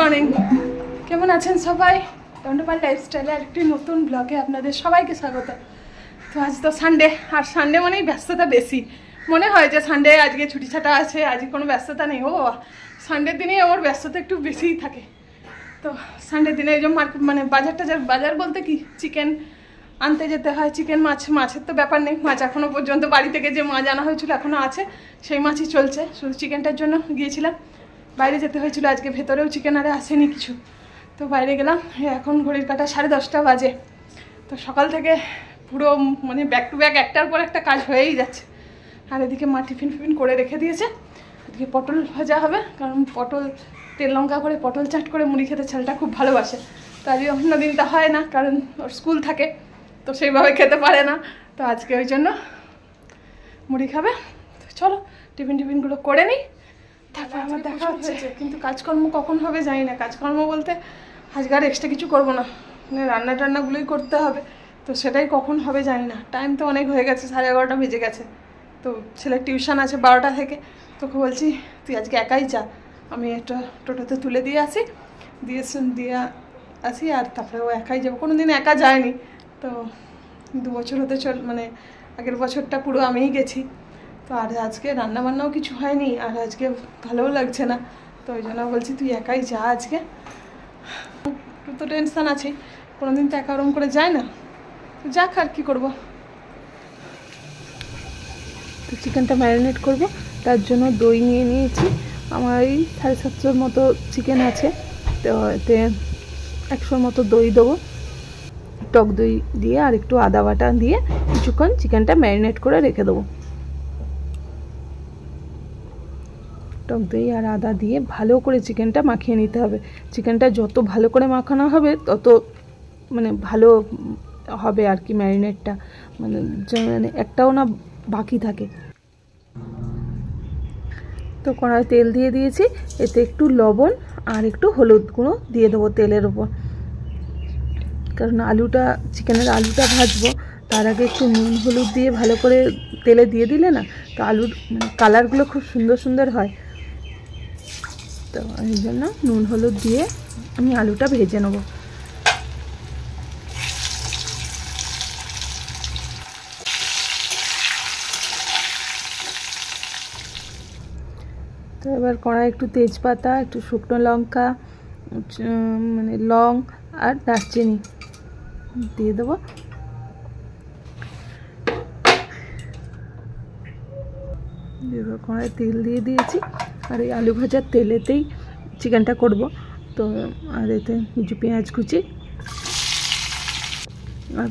Morning, কেমন আছেন সবাই? দণ্ডপাল লাইফস্টাইলে আরেকটি নতুন ব্লগে আপনাদের সবাইকে স্বাগত। তো আজ তো সানডে, আর সানডে মানেই ব্যস্ততা বেশি। মনে হয় যে সানডে আজকে ছুটি ছাটা আছে, আজকে কোনো ব্যস্ততা নেই। ও সানডের দিনেই আমার ব্যস্ততা একটু বেশিই থাকে। তো সানডের দিনে এই যে মানে বাজার বলতে কি, চিকেন আনতে যেতে হয়। চিকেন মাছের তো ব্যাপার নেই, মাছ এখনও পর্যন্ত বাড়ি থেকে যে মাছ আনা হয়েছিল এখনও আছে, সেই মাছই চলছে। শুধু চিকেনটার জন্য গিয়েছিলাম, বাইরে যেতে হয়েছিল আজকে। ভেতরেও চিকেন আরে আসেনি কিছু, তো বাইরে গেলাম। এখন ঘড়ির কাঁটা 10:30 বাজে। তো সকাল থেকে পুরো মানে ব্যাক টু ব্যাক একটার পর একটা কাজ হয়েই যাচ্ছে। আর এদিকে মা টিফিন করে রেখে দিয়েছে। আজকে পটল ভাজা হবে, কারণ পটল তেল লঙ্কা করে পটল চাট করে মুড়ি খেতে ছেলেটা খুব ভালোবাসে। তো আজকে অন্য দিনটা হয় না, কারণ ওর স্কুল থাকে, তো সেইভাবে খেতে পারে না। তো আজকে ওই জন্য মুড়ি খাবে। তো চলো টিফিনগুলো করে নিই, তারপর আমার দেখা হচ্ছে। কিন্তু কাজকর্ম কখন হবে জানি না। কাজকর্ম বলতে আজকে আর এক্সট্রা কিছু করবো না, মানে রান্নাগুলোই করতে হবে। তো সেটাই কখন হবে জানি না। টাইম তো অনেক হয়ে গেছে, 11:30 বেজে গেছে। তো ছেলের টিউশন আছে 12টা থেকে। তোকে বলছি তুই আজকে একাই যা, আমি একটা টোটোতে তুলে দিয়ে আসি, দিয়ে আসি, আর তারপরে ও একাই যাবো। কোনো দিন একা যায়নি। তো 2 বছর হতে মানে আগের বছরটা পুরো আমিই গেছি। তো আর আজকে রান্নাবান্নাও কিছু হয়নি, আর আজকে ভালোও লাগছে না। তো ওই জন্য বলছি তুই একাই যা আজকে। একটু তো টেনশান আছে, কোনো দিন তো একা ওরম করে যায় না। তো যাক, আর কী করবো। তো চিকেনটা ম্যারিনেট করব, তার জন্য দই নিয়ে নিয়েছি। আমার এই 750 মতো চিকেন আছে। তো এতে 100 মতো দই দেবো, টক দই দিয়ে, আর একটু আদা বাটা দিয়ে কিছুক্ষণ চিকেনটা ম্যারিনেট করে রেখে দেবো। টক দই আর আদা দিয়ে ভালো করে চিকেনটা মাখিয়ে নিতে হবে। চিকেনটা যত ভালো করে মাখানো হবে তত মানে ভালো হবে আর কি, ম্যারিনেটটা মানে একটাও না বাকি থাকে। তো কড়ায় তেল দিয়ে দিয়েছি, এতে একটু লবণ আর একটু হলুদ গুঁড়ো দিয়ে দেবো তেলের ওপর। কারণ চিকেনের আলুটা ভাজবো, তার আগে একটু নুন হলুদ দিয়ে ভালো করে তেলে দিয়ে দিলে না, তো আলুর কালারগুলো খুব সুন্দর হয়। তো এই জন্য নুন হলুদ দিয়ে আমি আলুটা ভেজে নেব। তো এবার কড়াই একটু তেজপাতা, একটু শুকনো লঙ্কা, মানে লং আর দারচিনি দিয়ে দেবো। এবার কড়াই তেল দিয়ে দিয়েছি, আর এই আলু ভাজার তেলেতেই চিকেনটা করব। তো আর এতে কিছু পেঁয়াজ কুচি, আর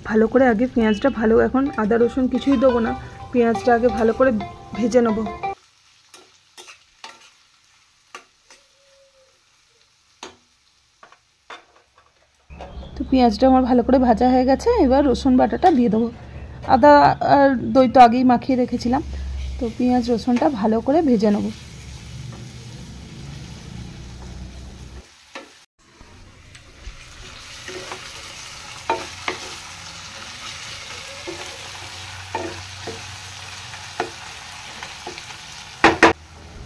ভালো করে আগে পেঁয়াজটা এখন আদা রসুন কিছুই দেবো না, পেঁয়াজটা আগে ভালো করে ভেজে নেব। তো পেঁয়াজটা আমার ভালো করে ভাজা হয়ে গেছে। এবার রসুন বাটাটা দিয়ে দেবো। আদা আর দই তো আগেই মাখিয়ে রেখেছিলাম। তো পেঁয়াজ রসুনটা ভালো করে ভেজে নেব।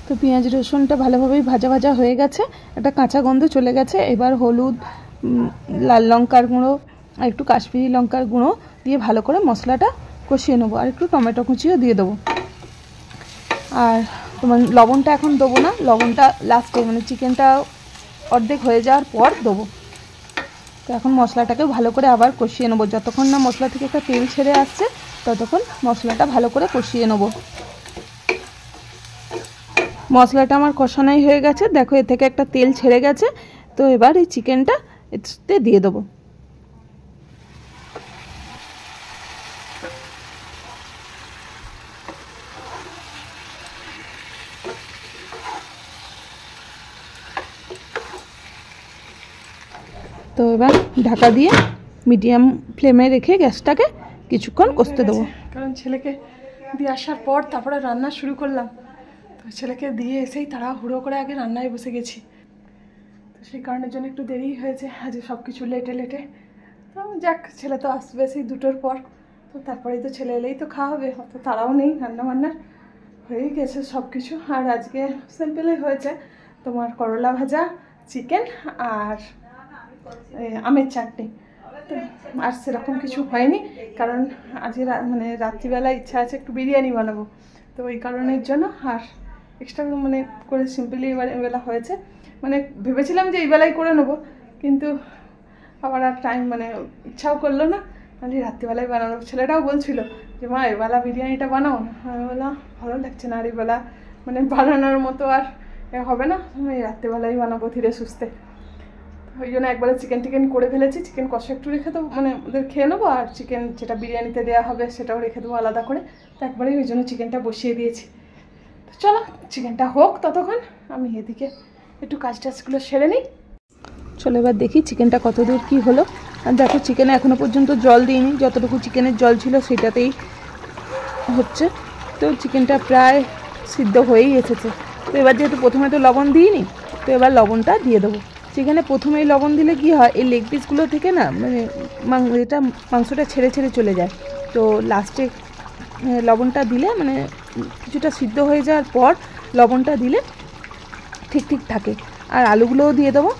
তো পেঁয়াজ রসুনটা ভালোভাবেই ভাজা হয়ে গেছে, একটা কাঁচা গন্ধ চলে গেছে। এবার হলুদ, লাল লঙ্কার গুঁড়ো আর একটু কাশ্মীরি লঙ্কার গুঁড়ো দিয়ে ভালো করে মশলাটা কষিয়ে নেবো, আর একটু টমেটো কুচিও দিয়ে দেবো। আর তোমার লবণটা এখন দেবো না, লবণটা লাস্টে মানে চিকেনটা অর্ধেক হয়ে যাওয়ার পর দেবো। তো এখন মশলাটাকে ভালো করে আবার কষিয়ে নেবো। যতক্ষণ না মশলা থেকে একটা তেল ছেড়ে আসছে ততক্ষণ মশলাটা ভালো করে কষিয়ে নেবো। মশলাটা আমার কষানোই হয়ে গেছে, দেখো এ থেকে একটা তেল ছেড়ে গেছে। তো এবার এই চিকেনটা এতে দিয়ে দেবো। তো এবার ঢাকা দিয়ে মিডিয়াম ফ্লেমে রেখে গ্যাসটাকে কিছুক্ষণ কষতে দেবো। কারণ ছেলেকে দিয়ে আসার পর তারপরে রান্না শুরু করলাম। তো ছেলেকে দিয়ে এসেই তাড়াহুড়ো করে আগে রান্নায় বসে গেছি। তো সেই কারণের জন্য একটু দেরি হয়েছে, আজ সব কিছু লেটে। তো যাক, ছেলে তো আসবে সেই 2টোর পর। তো তারপরেই তো ছেলে এলেই তো খাওয়া হবে, অত তাড়াও নেই। রান্নাবান্নার হয়েই গেছে সব কিছু। আর আজকে সিম্পলই হয়েছে, তোমার করলা ভাজা, চিকেন আর আমের চাটনি। তো আর সেরকম কিছু হয়নি, কারণ আজকে মানে রাত্রিবেলা ইচ্ছা আছে একটু বিরিয়ানি বানাবো, তো ওই কারণের জন্য আর এক্সট্রা মানে করে সিম্পলি এবেলা হয়েছে। মানে ভেবেছিলাম যে এই বেলায় করে নেবো, কিন্তু আবার আর টাইম মানে ইচ্ছাও করলো না, মানে রাত্রিবেলায় বানানো। ছেলেটাও বলছিল যে মা এবেলা বিরিয়ানিটা বানাও না, আমি বললাম ভালো লাগছে না আর এবেলা মানে বানানোর মতো আর হবে না, আমি রাত্রিবেলাই বানাবো ধীরে সুস্থে। ওই জন্য একবারে চিকেন করে ফেলেছি। চিকেন কষা একটু রেখে দেবো, মানে ওদের খেয়ে নেবো, আর চিকেন যেটা বিরিয়ানিতে দেওয়া হবে সেটাও রেখে দেবো আলাদা করে। তো একবারেই ওই জন্য চিকেনটা বসিয়ে দিয়েছি। তো চলো চিকেনটা হোক, ততক্ষণ আমি এদিকে একটু কাজ টাজগুলো সেরে নিই। চলো এবার দেখি চিকেনটা কত দূর কী হলো। আর দেখো চিকেনে এখনও পর্যন্ত জল দিইনি, যতটুকু চিকেনের জল ছিল সেটাতেই হচ্ছে। তো চিকেনটা প্রায় সিদ্ধ হয়েই এসেছে। তো এবার যেহেতু প্রথমে তো লবণ দিইনি, তো এবার লবণটা দিয়ে দেবো। চিকেনে প্রথমেই লবণ দিলে কি হয়, এই লেগ পিসগুলো থেকে না মানে এটা মাংসটা ছেড়ে ছেড়ে চলে যায়। তো লাস্টে লবণটা দিলে মানে কিছুটা সিদ্ধ হয়ে যাওয়ার পর লবণটা দিলে ঠিক ঠিক থাকে। আর আলুগুলোও দিয়ে দেবো,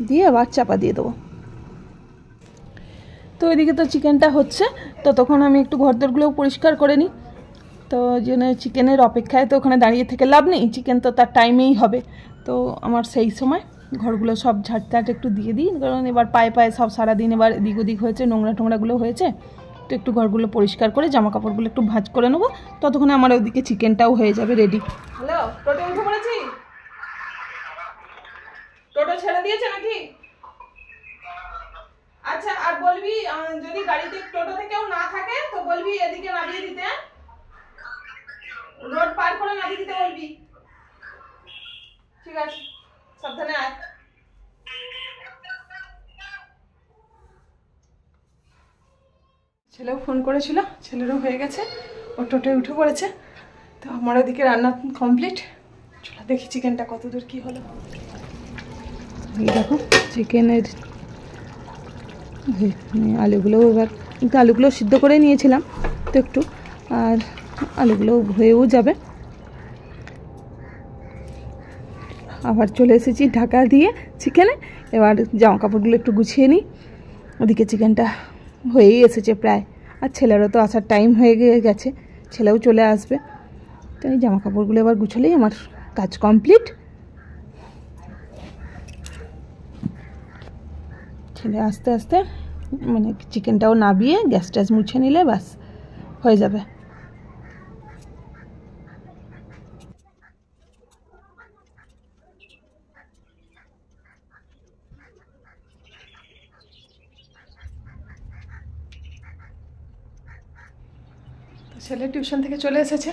দিয়ে আবার চাপা দিয়ে দেবো। তো এদিকে তো চিকেনটা হচ্ছে, ততক্ষণ আমি একটু ঘরদোরগুলোও পরিষ্কার করে নিই। তো জন্য চিকেনের অপেক্ষায় তো ওখানে দাঁড়িয়ে থেকে লাভ নেই, চিকেন তো তার টাইমেই হবে। তো আমার সেই সময় ঘরগুলো সব ঝাঁটটাট একটু দিয়ে দিই, কারণ এবার পায়ে পায়ে সব সারাদিন এবার এদিক ওদিক হয়েছে, নোংরা টোংরাগুলো হয়েছে। তো একটু ঘরগুলো পরিষ্কার করে জামা কাপড়গুলো একটু ভাঁজ করে নেবো, ততক্ষণে আমার ওইদিকে চিকেনটাও হয়ে যাবে রেডি। হ্যালো, টোটো উঠে পড়েছি? টোটো ছেড়ে দিয়েছে নাকি? আচ্ছা, আর বলবি যদি গাড়িতে টোটোতে কেউ না থাকে তো বলবি এদিকে নামিয়ে দিতে, রোড পার করে নামিয়ে দিতে বলবি। ঠিক আছে, সাবধানে আয়। ছেলেও ফোন করেছিল, ছেলেরও হয়ে গেছে, ও টোটোয় উঠে পড়েছে। তো আমার ওদিকে রান্না কমপ্লিট। চলো দেখি চিকেনটা কত দূর কী হলো। দেখো চিকেনের আলুগুলো এবার কিন্তু আলুগুলো সিদ্ধ করে নিয়েছিলাম তো একটু, আর আলুগুলো হয়েও যাবে। আবার চলে এসেছি ঢাকা দিয়ে চিকেনে। এবার জামা কাপড়গুলো একটু গুছিয়ে নিই, ওদিকে চিকেনটা হয়েই এসেছে প্রায়। আর ছেলেরও তো আসার টাইম হয়ে গেছে, ছেলেও চলে আসবে। তো এই জামা কাপড়গুলো এবার গুছলেই আমার কাজ কমপ্লিট। ছেলে আস্তে আস্তে মানে চিকেনটাও নাবিয়ে গ্যাস ট্যাস মুছে নিলে ব্যাস হয়ে যাবে। ছেলে টিউশন থেকে চলে এসেছে,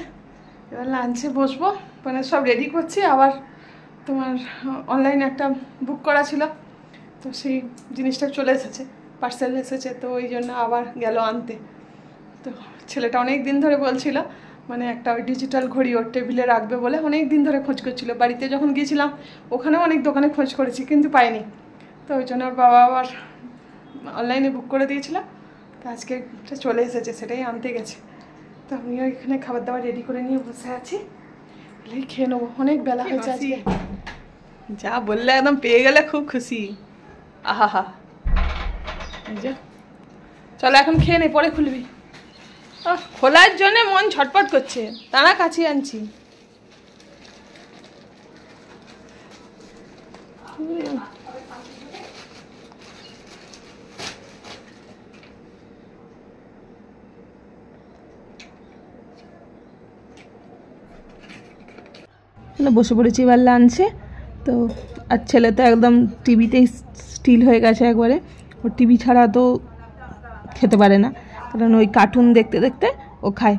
এবার লাঞ্চে বসবো, মানে সব রেডি করছি। আবার তোমার অনলাইনে একটা বুক করা ছিল, তো সেই জিনিসটা চলে এসেছে, পার্সেল এসেছে, তো ওই জন্য আবার গেল আনতে। তো ছেলেটা অনেক দিন ধরে বলছিল মানে একটা ওই ডিজিটাল ঘড়ি ওর টেবিলে রাখবে বলে, অনেক দিন ধরে খোঁজ করছিল। বাড়িতে যখন গিয়েছিলাম ওখানেও অনেক দোকানে খোঁজ করেছি, কিন্তু পাইনি। তো ওই জন্য ওর বাবা আবার অনলাইনে বুক করে দিয়েছিল, তো আজকে চলে এসেছে, সেটাই আনতে গেছে। তো আমিও এখানে খাবার দাবার রেডি করে নিয়ে বসে আছি, এলেই খেয়ে নেবো, অনেক বেলা হয়েছে আজকে। যা বললে একদম পেয়ে গেলে খুব খুশি। আহা হা, চলো এখন খেয়ে নে, পরে খুলবি। খোলার জন্য মন ছটপট করছে, তারা কাছে আনছি। বসে পড়েছি এবার লাঞ্চে। তো আর ছেলে তো একদম টিভিতেই স্টিল হয়ে গেছে একবারে, ওর টিভি ছাড়া তো খেতে পারে না, কারণ ওই কার্টুন দেখতে দেখতে ও খায়।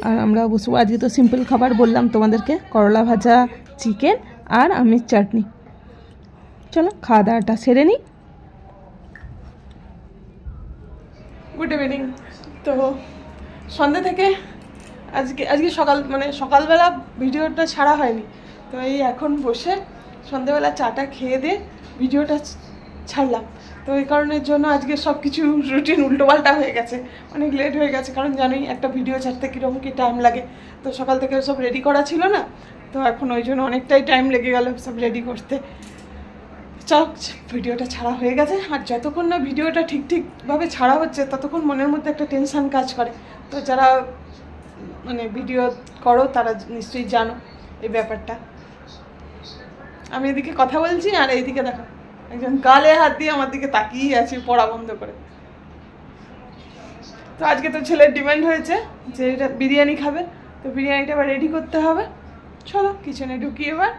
আর আমরা বসে আজকে তো সিম্পল খাবার বললাম তোমাদেরকে, করলা ভাজা, চিকেন আর আমের চাটনি। চলো খাওয়া দাওয়াটা সেরে নিই। Good evening. তো সন্ধ্যে থেকে আজকে সকালবেলা ভিডিওটা ছাড়া হয়নি, তো এই এখন বসে সন্ধ্যেবেলা চাটা খেয়ে দিয়ে ভিডিওটা ছাড়লাম। তো এই কারণের জন্য আজকে সব কিছু রুটিন উল্টোপাল্টা হয়ে গেছে, অনেক লেট হয়ে গেছে, কারণ জানোই একটা ভিডিও ছাড়তে কীরকম কী টাইম লাগে। তো সকাল থেকে সব রেডি করা ছিল না, তো এখন ওই জন্য অনেকটাই টাইম লেগে গেল সব রেডি করতে। চল ভিডিওটা ছাড়া হয়ে গেছে। আর যতক্ষণ না ভিডিওটা ঠিকভাবে ছাড়া হচ্ছে ততক্ষণ মনের মধ্যে একটা টেনশান কাজ করে। তো যারা মানে ভিডিও করো তারা নিশ্চয়ই জানো এই ব্যাপারটা। আমি এদিকে কথা বলছি আর এইদিকে দেখো একজন গালে হাত দিয়ে আমার দিকে তাকিয়ে আছে পড়া বন্ধ করে। তো আজকে তো ছেলের ডিমান্ড হয়েছে যে এটা বিরিয়ানি খাবে, তো বিরিয়ানিটা আবার রেডি করতে হবে। চলো কিচেনে ঢুকি। এবার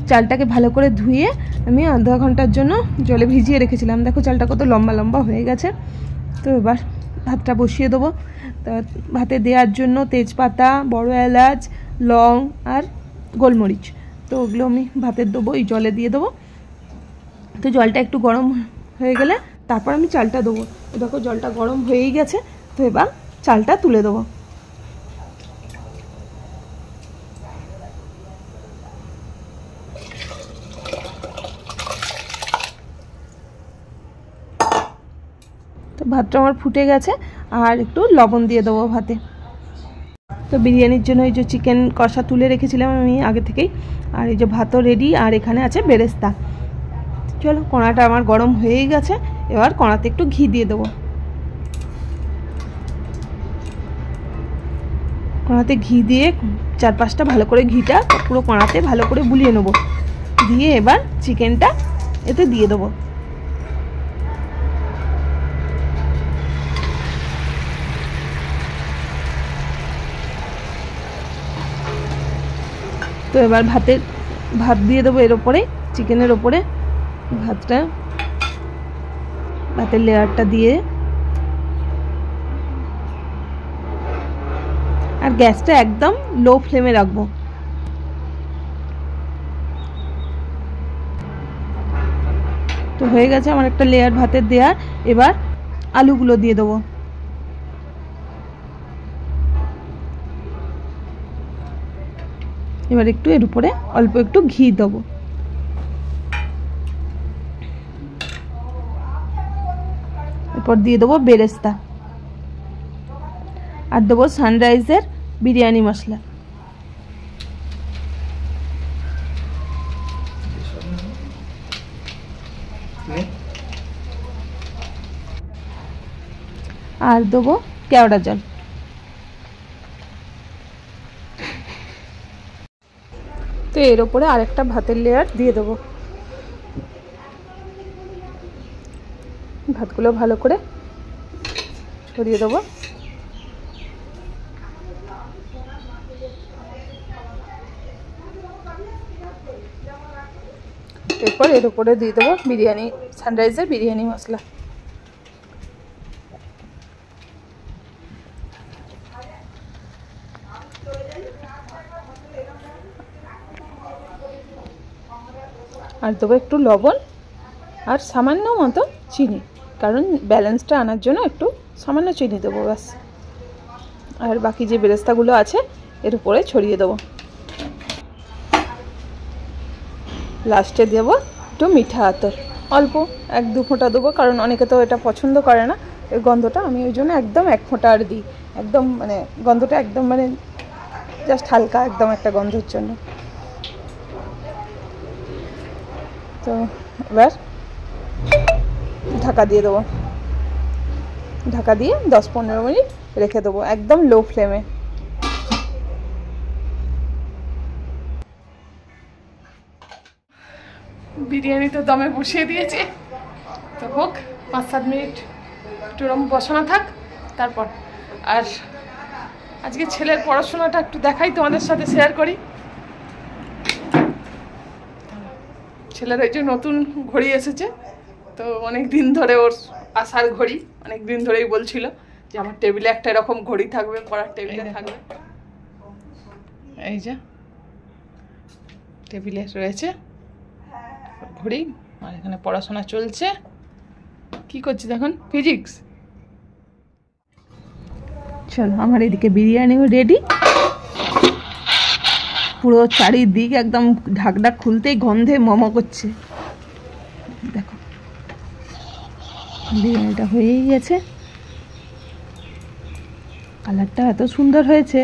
চালটাকে ভালো করে ধুয়ে আমি আধা ঘন্টার জন্য জলে ভিজিয়ে রেখেছিলাম। দেখো চালটা কত লম্বা লম্বা হয়ে গেছে। তো এবার ভাতটা বসিয়ে দেবো। তা ভাতে দেওয়ার জন্য তেজপাতা, বড় এলাচ, লং আর গোলমরিচ, তো ওগুলো আমি ভাতের দেবো, এই জলে দিয়ে দেবো। তো জলটা একটু গরম হয়ে গেলে তারপর আমি চালটা দেবো। দেখো জলটা গরম হয়েই গেছে। তো এবার চালটা তুলে দেবো। তো ভাতটা আমার ফুটে গেছে, আর একটু লবণ দিয়ে দেবো ভাতে। তো বিরিয়ানির জন্য এই যে চিকেন কষা তুলে রেখেছিলাম আমি আগে থেকেই, আর এই যে ভাতও রেডি, আর এখানে আছে বেরেস্তা। চলো কড়াটা আমার গরম হয়েই গেছে, এবার কড়াতে একটু ঘি দিয়ে দেবো। কড়াতে ঘি দিয়ে 4-5টা ভালো করে ঘিটা পুরো কড়াতে ভালো করে বুলিয়ে নেবো। দিয়ে এবার চিকেনটা এতে দিয়ে দেবো। তো এবার ভাত দিয়ে দেবো এর ওপরে, চিকেনের ওপরে ভাতের লেয়ারটা দিয়ে, আর গ্যাসটা একদম লো ফ্লেমে রাখবো। তো হয়ে গেছে আমার একটা লেয়ার ভাতের দেয়া। এবার আলুগুলো দিয়ে দেবো। এবার একটু এর উপরে অল্প একটু ঘি দেবো। এরপর দিয়ে দেবো বেরেস্তা, আর দেবো সানরাইজের বিরিয়ানি মশলা। আর দেবো কেওড়া জল। তো এর ওপরে আরেকটা ভাতের লেয়ার দিয়ে দেবো। ভাতগুলো ভালো করে ছড়িয়ে দেবো। এরপর এর উপরে দিয়ে দেবো সানরাইজের বিরিয়ানি মশলা। আর দেবো একটু লবণ আর সামান্য মতো চিনি, কারণ ব্যালেন্সটা আনার জন্য একটু সামান্য চিনি দেবো ব্যাস। আর বাকি যে বেরেস্তাগুলো আছে এর উপরে ছড়িয়ে দেবো। লাস্টে দেবো একটু মিঠা আতর, অল্প 1-2 ফোঁটা দেবো, কারণ অনেকে তো এটা পছন্দ করে না এই গন্ধটা। আমি ওই জন্য একদম 1 ফোঁটা আর দিই, একদম মানে গন্ধটা একদম মানে জাস্ট হালকা একদম একটা গন্ধের জন্য। তো এবার ঢাকা দিয়ে দেবো। ঢাকা দিয়ে 10-15 মিনিট রেখে দেবো একদম লো ফ্লেমে। বিরিয়ানি তো দমে বসিয়ে দিয়েছি, তো হোক 5-7 মিনিট একটু রকম বসানো থাক তারপর। আর আজকে ছেলের পড়াশোনাটা একটু দেখাই, তোমাদের সাথে শেয়ার করি। ছেলের ওই যে নতুন ঘড়ি এসেছে, তো অনেক দিন ধরে ওর আসার ঘড়ি, অনেক দিন ধরেই বলছিল যে আমার টেবিলে একটা এরকম ঘড়ি থাকবে, পড়ার টেবিলে থাকবে। এই যে টেবিলে রয়েছে ঘড়ি, আর এখানে পড়াশোনা চলছে। কি করছি এখন? ফিজিক্স। চলো আমার এদিকে বিরিয়ানিও রেডি। পুরো চারিদিক একদম ঢাকটা খুলতেই গন্ধে মমো করছে। দেখো বিরিয়ানিটা হয়েই গেছে, কালারটা এত সুন্দর হয়েছে।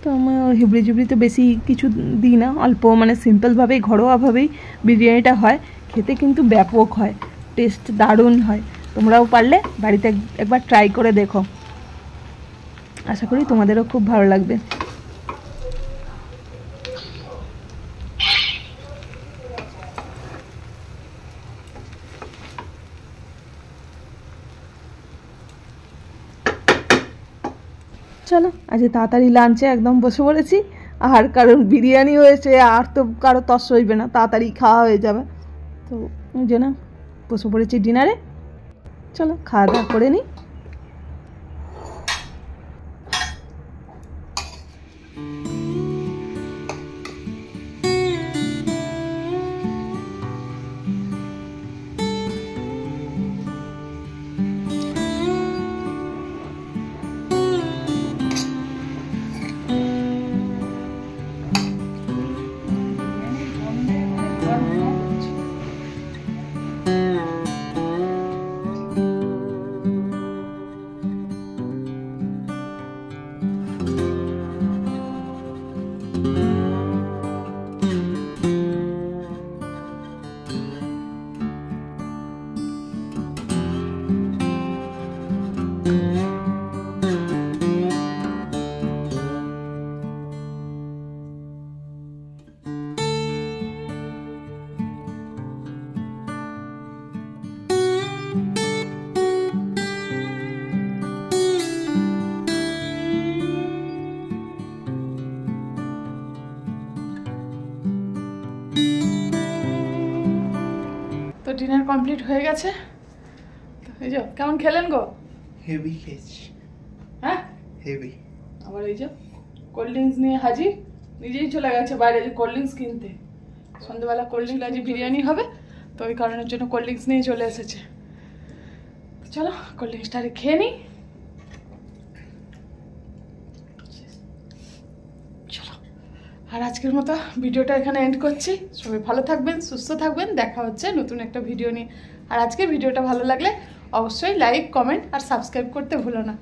তো তো আমার হিবড়ি জিবড়ি তো বেশি কিছু দিই না, অল্প মানে সিম্পলভাবেই ঘরোয়াভাবেই বিরিয়ানিটা হয়, খেতে কিন্তু ব্যাপক হয়, টেস্ট দারুণ হয়। তোমরাও পারলে বাড়িতে একবার ট্রাই করে দেখো, আশা করি তোমাদেরও খুব ভালো লাগবে। চলো আজকে তাড়াতাড়ি লাঞ্চে একদম বসে পড়েছি, আর কারণ বিরিয়ানি হয়েছে আর তো কারো তস হইবে না, তাড়াতাড়ি খাওয়া হয়ে যাবে, তো ওই জন্য বসে পড়েছি ডিনারে। চলো খাওয়া দাওয়া করে নিই। তো ডিনার কমপ্লিট হয়ে গেছে, এই যে কেমন খেলেন গো? হেভি খেয়েছি। হ্যাঁ হেভি। আবার এই যে কোল্ড ড্রিঙ্কস নিয়ে হাজির, নিজেই চলে গেছে বাইরে যে কোল্ড ড্রিঙ্কস কিনতে, সন্ধ্যেবেলা কোল্ড ড্রিঙ্কস আজ বিরিয়ানি হবে তো ওই কারণের জন্য কোল্ড ড্রিঙ্কস নিয়ে চলে এসেছে। চলো কোল্ড ড্রিঙ্কসটা খেয়ে নিই। চলো আর আজকের মতো ভিডিওটা এখানে এন্ড করছি। সবাই ভালো থাকবেন, সুস্থ থাকবেন, দেখা হচ্ছে নতুন একটা ভিডিও নিয়ে। আর আজকের ভিডিওটা ভালো লাগলে অবশ্যই লাইক, কমেন্ট আর সাবস্ক্রাইব করতে ভুলো না।